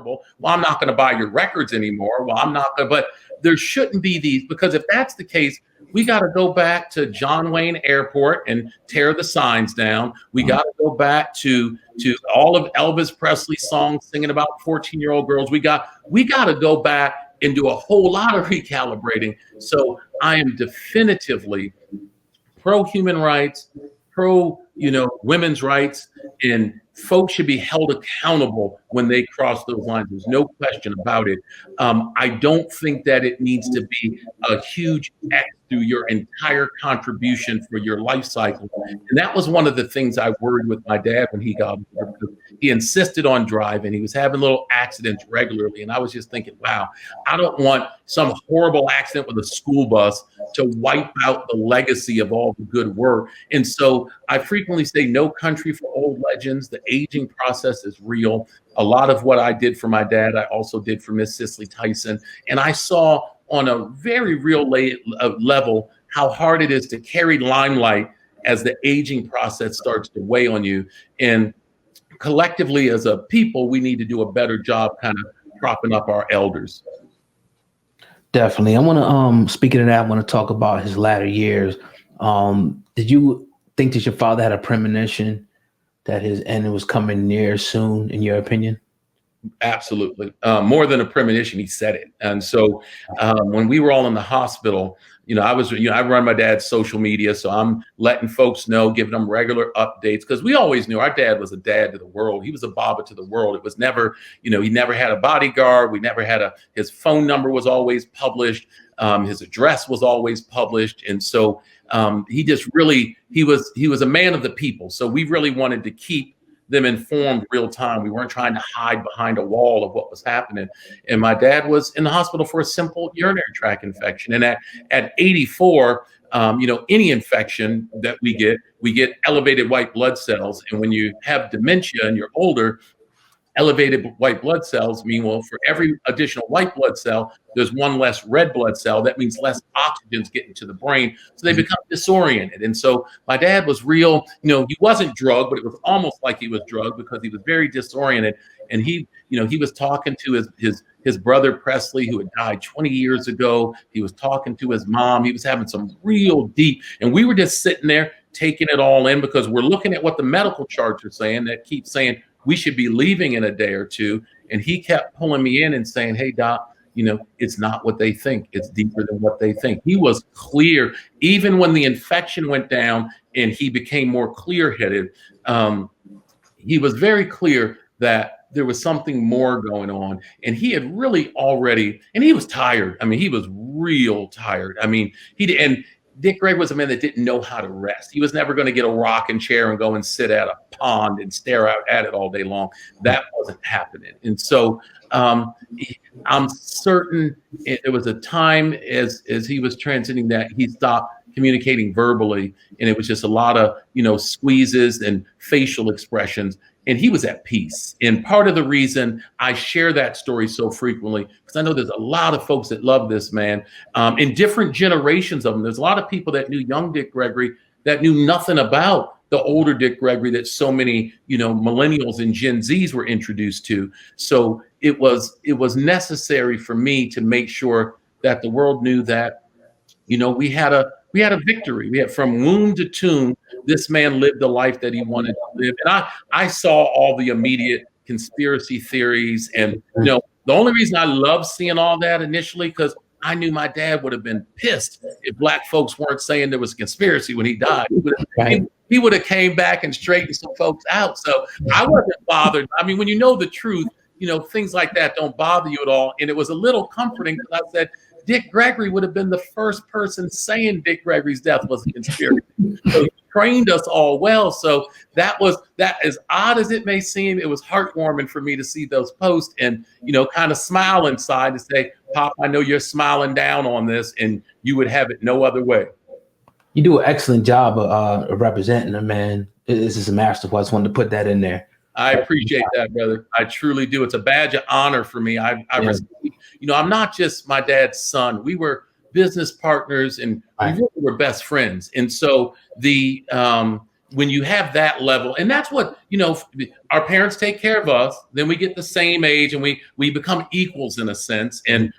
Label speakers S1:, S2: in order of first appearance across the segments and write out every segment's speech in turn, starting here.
S1: horrible. Well, I'm not going to buy your records anymore. Well, I'm not going to, but there shouldn't be these, because if that's the case, we got to go back to John Wayne Airport and tear the signs down. We got to go back to all of Elvis Presley's songs singing about 14-year-old girls. We got to go back and do a whole lot of recalibrating. So I am definitively pro human rights, pro, women's rights, and folks should be held accountable when they cross those lines. There's no question about it. I don't think that it needs to be a huge X through your entire contribution for your life cycle. And that was one of the things I worried with my dad when he got older, because he insisted on driving. He was having little accidents regularly. And I was just thinking, wow, I don't want some horrible accident with a school bus to wipe out the legacy of all the good work. And so I frequently say, no country for old legends. The aging process is real. A lot of what I did for my dad, I also did for Miss Cicely Tyson. And I saw on a very real level how hard it is to carry limelight as the aging process starts to weigh on you. And collectively as a people, we need to do a better job kind of propping up our elders.
S2: Definitely. I want to, speaking of that, I want to talk about his latter years. Did you think that your father had a premonition that his end was coming near soon, in your opinion?
S1: Absolutely. More than a premonition, he said it. And so when we were all in the hospital, I run my dad's social media, so I'm letting folks know, giving them regular updates, because we always knew our dad was a dad to the world. He was a Baba to the world. It was never, he never had a bodyguard. We never had his phone number was always published. His address was always published. And so he just really, he was a man of the people. So we really wanted to keep them informed real time. We weren't trying to hide behind a wall of what was happening. And my dad was in the hospital for a simple urinary tract infection. And at 84, any infection that we get elevated white blood cells. And when you have dementia and you're older, elevated white blood cells mean, well, for every additional white blood cell, there's one less red blood cell. That means less oxygen's getting to the brain. So they become disoriented. And so my dad was real, he wasn't drugged, but it was almost like he was drugged because he was very disoriented. And he was talking to his brother Presley, who had died 20 years ago. He was talking to his mom. He was having some real deep, and we were just sitting there taking it all in, because we're looking at what the medical charts are saying that keep saying we should be leaving in a day or two. And he kept pulling me in and saying, hey, Doc, it's not what they think. It's deeper than what they think. He was clear. Even when the infection went down and he became more clear-headed, he was very clear that there was something more going on. And he had really already, and he was tired. I mean, he was real tired. I mean, and Dick Gregory was a man that didn't know how to rest. He was never going to get a rocking chair and go and sit at a pond and stare out at it all day long. That wasn't happening. And so I'm certain there was a time as he was transiting that he stopped communicating verbally, and it was just a lot of squeezes and facial expressions, and he was at peace. And part of the reason I share that story so frequently, because I know there's a lot of folks that love this man, in different generations of them. There's a lot of people that knew young Dick Gregory that knew nothing about the older Dick Gregory that so many millennials and Gen Zs were introduced to. So it was necessary for me to make sure that the world knew that we had a victory. We had, from womb to tomb, this man lived the life that he wanted to live. And I saw all the immediate conspiracy theories. And, the only reason I loved seeing all that initially, because I knew my dad would have been pissed if Black folks weren't saying there was a conspiracy when he died. He would have came back and straightened some folks out. So I wasn't bothered. I mean, when you know the truth, things like that don't bother you at all. And it was a little comforting, because I said, Dick Gregory would have been the first person saying Dick Gregory's death was a conspiracy. So he trained us all well. So that, as odd as it may seem, it was heartwarming for me to see those posts and, kind of smile inside and say, Pop, I know you're smiling down on this, and you would have it no other way.
S2: You do an excellent job of representing him, man. This is a masterful. I just wanted to put that in there.
S1: I appreciate that, brother. I truly do. It's a badge of honor for me. I'm not just my dad's son. We were business partners, and we really were best friends. And so when you have that level, and that's what, our parents take care of us, then we get the same age and we become equals in a sense. And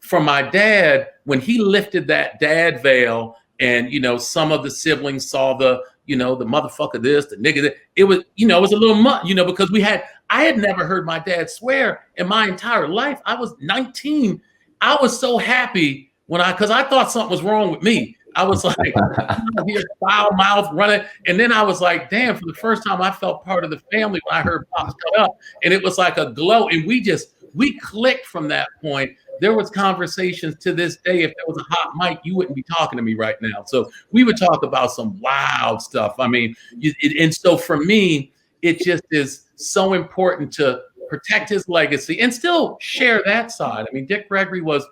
S1: for my dad, when he lifted that dad veil, and some of the siblings saw the motherfucker this, the nigga that, it was, it was a little much, because I had never heard my dad swear in my entire life. I was 19. I was so happy because I thought something was wrong with me. I was like, here, foul mouth running. And then I was like, damn, for the first time, I felt part of the family when I heard Pops cut up. And it was like a glow. And we clicked from that point. There was conversations to this day. If there was a hot mic, you wouldn't be talking to me right now. So we would talk about some wild stuff. I mean, and so for me, it just is so important to protect his legacy and still share that side. I mean, Dick Gregory was,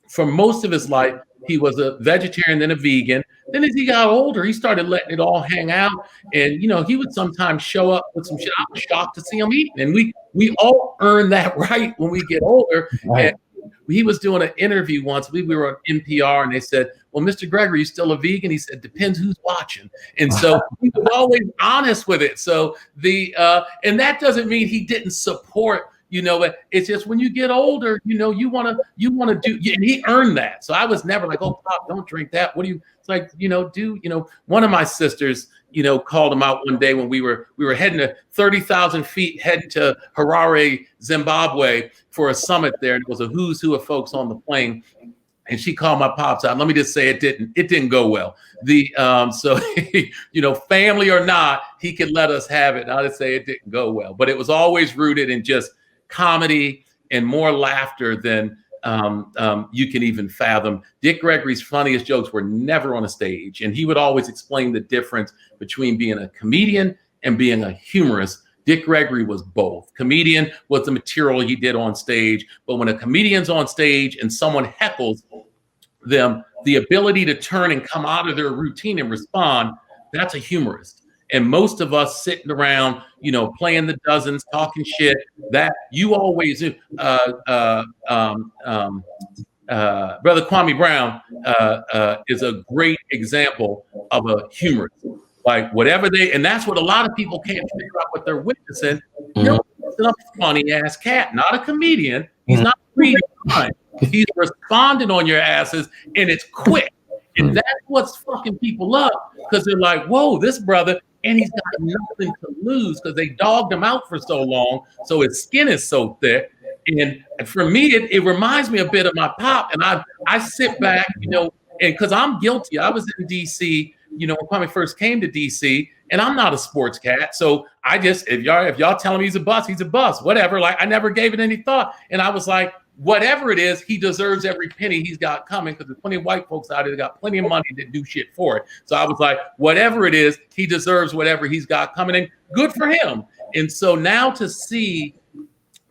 S1: for most of his life, he was a vegetarian, then a vegan. Then as he got older, he started letting it all hang out. And, he would sometimes show up with some shit. I was shocked to see him eating. And we all earn that right when we get older. Right. And he was doing an interview once. We were on NPR, and they said, well, Mr. Gregory, you still a vegan? He said, depends who's watching. And so he was always honest with it. So and that doesn't mean he didn't support, but it's just when you get older, you want to do, and he earned that. So I was never like, oh, Pop, don't drink that. What do you, it's like, one of my sisters, called him out one day when we were heading to 30,000 feet, heading to Harare, Zimbabwe for a summit there. And it was a who's who of folks on the plane. And she called my Pops out. Let me just say it didn't go well. So family or not, he could let us have it. And I'll just say it didn't go well. But it was always rooted in just comedy and more laughter than you can even fathom. Dick Gregory's funniest jokes were never on a stage. And he would always explain the difference between being a comedian and being a humorist. Dick Gregory was both. Comedian was the material he did on stage. But when a comedian's on stage and someone heckles them, the ability to turn and come out of their routine and respond, that's a humorist. And most of us sitting around, playing the dozens, talking shit, that you always do. Brother Kwame Brown is a great example of a humorist. Like whatever and that's what a lot of people can't figure out what they're witnessing. You're a funny ass cat, not a comedian. He's not reading mind. He's responding on your asses, and it's quick. And that's what's fucking people up, because they're like, whoa, this brother, and he's got nothing to lose because they dogged him out for so long. So his skin is so thick. And for me, it reminds me a bit of my Pop. And I sit back, and because I'm guilty. I was in DC, when Kwame first came to DC, and I'm not a sports cat. So I just, if y'all tell him he's a bust, he's a bust, whatever. Like I never gave it any thought. And I was like, whatever it is, he deserves every penny he's got coming, because there's plenty of white folks out there that got plenty of money to do shit for it. So I was like, whatever it is, he deserves whatever he's got coming, and good for him. And so now to see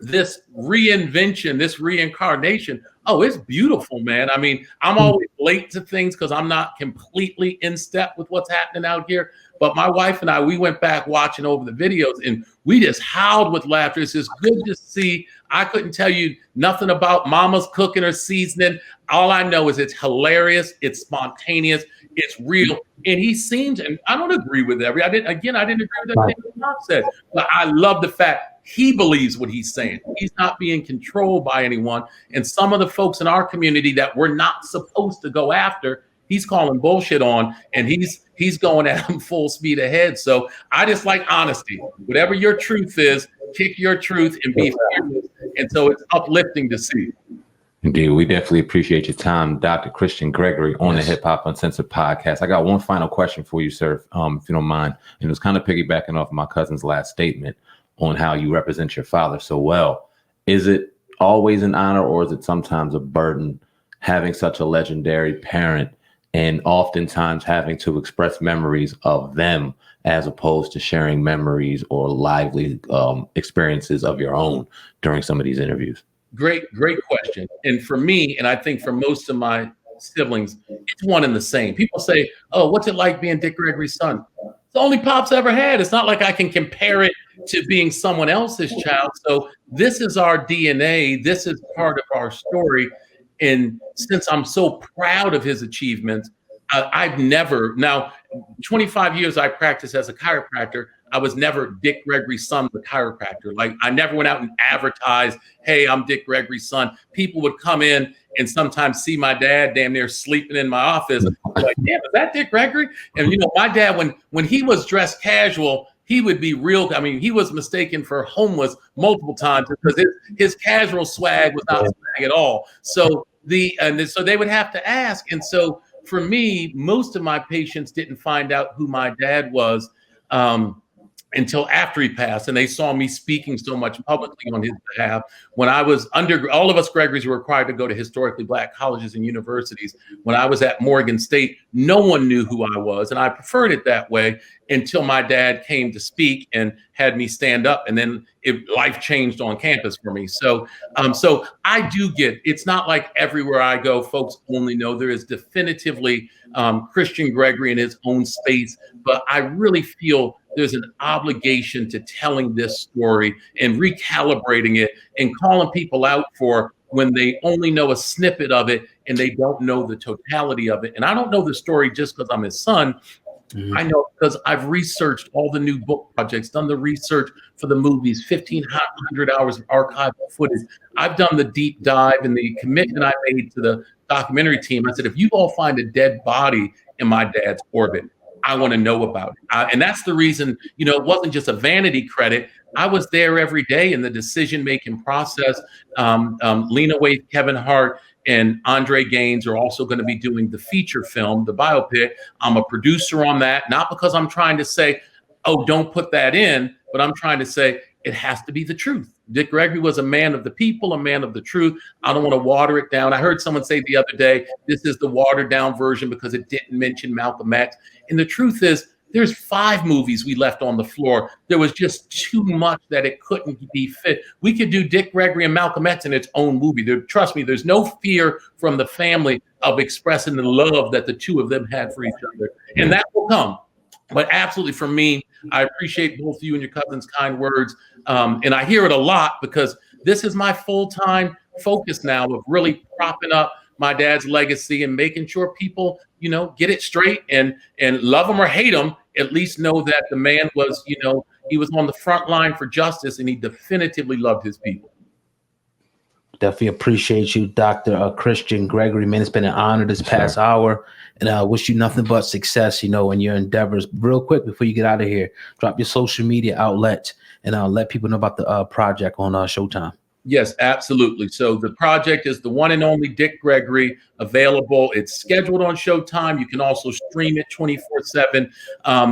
S1: this reinvention, this reincarnation, oh, it's beautiful, man. I mean, I'm always late to things because I'm not completely in step with what's happening out here. But my wife and I, we went back watching over the videos, and we just howled with laughter. It's just good to see. I couldn't tell you nothing about Mama's cooking or seasoning. All I know is it's hilarious, it's spontaneous, it's real. And he seems, and I don't agree with I didn't agree with everything Bob said, but I love the fact he believes what he's saying. He's not being controlled by anyone. And some of the folks in our community that we're not supposed to go after, he's calling bullshit on, and he's going at them full speed ahead. So I just like honesty. Whatever your truth is, kick your truth and be fearless. And so it's uplifting to see.
S3: Indeed, we definitely appreciate your time, Dr. Christian Gregory, on the Hip Hop Uncensored podcast. I got one final question for you, sir, if you don't mind. And it was kind of piggybacking off my cousin's last statement on how you represent your father so well. Is it always an honor, or is it sometimes a burden having such a legendary parent and oftentimes having to express memories of them as opposed to sharing memories or lively experiences of your own during some of these interviews?
S1: Great question. And for me, and I think for most of my siblings, it's one and the same. People say, oh, what's it like being Dick Gregory's son? It's the only Pops ever had. It's not like I can compare it to being someone else's child. So this is our DNA. This is part of our story. And since I'm so proud of his achievements, I've never, now 25 years I practiced as a chiropractor. I was never Dick Gregory's son, the chiropractor. Like I never went out and advertised, hey, I'm Dick Gregory's son. People would come in and sometimes see my dad damn near sleeping in my office. Like, yeah, is that Dick Gregory? And my dad, when he was dressed casual, he would be real. I mean, he was mistaken for homeless multiple times because his casual swag was not swag at all. So so they would have to ask. And so for me, most of my patients didn't find out who my dad was until after he passed, and they saw me speaking so much publicly on his behalf. When I was all of us Gregorys were required to go to historically Black colleges and universities. When I was at Morgan State, no one knew who I was, and I preferred it that way until my dad came to speak and had me stand up, and then life changed on campus for me. So I do get, it's not like everywhere I go, folks only know. There is definitively Christian Gregory in his own space, but I really feel there's an obligation to telling this story and recalibrating it and calling people out for when they only know a snippet of it and they don't know the totality of it. And I don't know the story just because I'm his son. I know because I've researched all the new book projects, done the research for the movies, 1,500 hours of archival footage. I've done the deep dive and the commitment I made to the documentary team. I said, if you all find a dead body in my dad's orbit, I want to know about it. And that's the reason, it wasn't just a vanity credit. I was there every day in the decision-making process. Lena Waithe, Kevin Hart, and Andre Gaines are also going to be doing the feature film, the biopic. I'm a producer on that, not because I'm trying to say, oh, don't put that in, but I'm trying to say it has to be the truth. Dick Gregory was a man of the people, a man of the truth. I don't want to water it down. I heard someone say the other day, this is the watered down version because it didn't mention Malcolm X. And the truth is, there's 5 movies we left on the floor. There was just too much that it couldn't be fit. We could do Dick Gregory and Malcolm X in its own movie. Trust me, there's no fear from the family of expressing the love that the two of them had for each other. And that will come. But absolutely, for me, I appreciate both you and your cousin's kind words. And I hear it a lot because this is my full-time focus now of really propping up my dad's legacy and making sure people, get it straight and love him or hate him, at least know that the man was, he was on the front line for justice and he definitively loved his people.
S2: Definitely appreciate you, Dr. Christian Gregory. Man, it's been an honor this past hour, and I wish you nothing but success, in your endeavors. Real quick, before you get out of here, drop your social media outlet and let people know about the project on Showtime.
S1: Yes, absolutely. So the project is the one and only Dick Gregory, available. It's scheduled on Showtime. You can also stream it 24/7.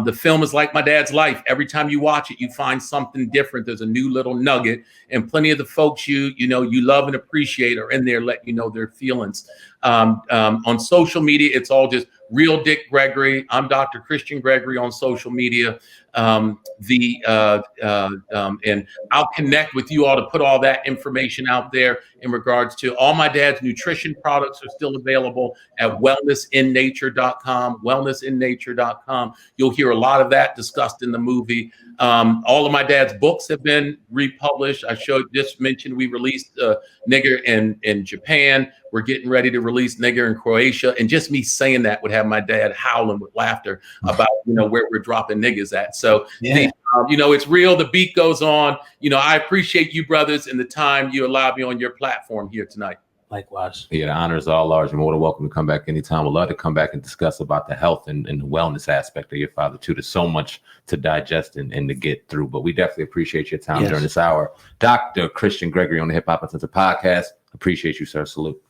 S1: The film is like my dad's life. Every time you watch it, you find something different. There's a new little nugget, and plenty of the folks you love and appreciate are in there, letting you know their feelings. On social media, it's all just Real Dick Gregory. I'm Dr. Christian Gregory on social media. And I'll connect with you all to put all that information out there in regards to all my dad's nutrition products are still available at wellnessinnature.com, wellnessinnature.com. You'll hear a lot of that discussed in the movie. All of my dad's books have been republished. Just mentioned we released Nigger in Japan. We're getting ready to release Nigger in Croatia. And just me saying that would have my dad howling with laughter about, where we're dropping niggers at. So, yeah. It's real. The beat goes on. I appreciate you brothers and the time you allowed me on your platform here tonight.
S2: Likewise.
S3: Yeah, the honor is all ours. You're more than welcome to come back anytime. We'd love to come back and discuss about the health and the wellness aspect of your father, too. There's so much to digest and to get through, but we definitely appreciate your time during this hour. Dr. Christian Gregory on the Hip Hop Uncensored podcast. Appreciate you, sir. Salute.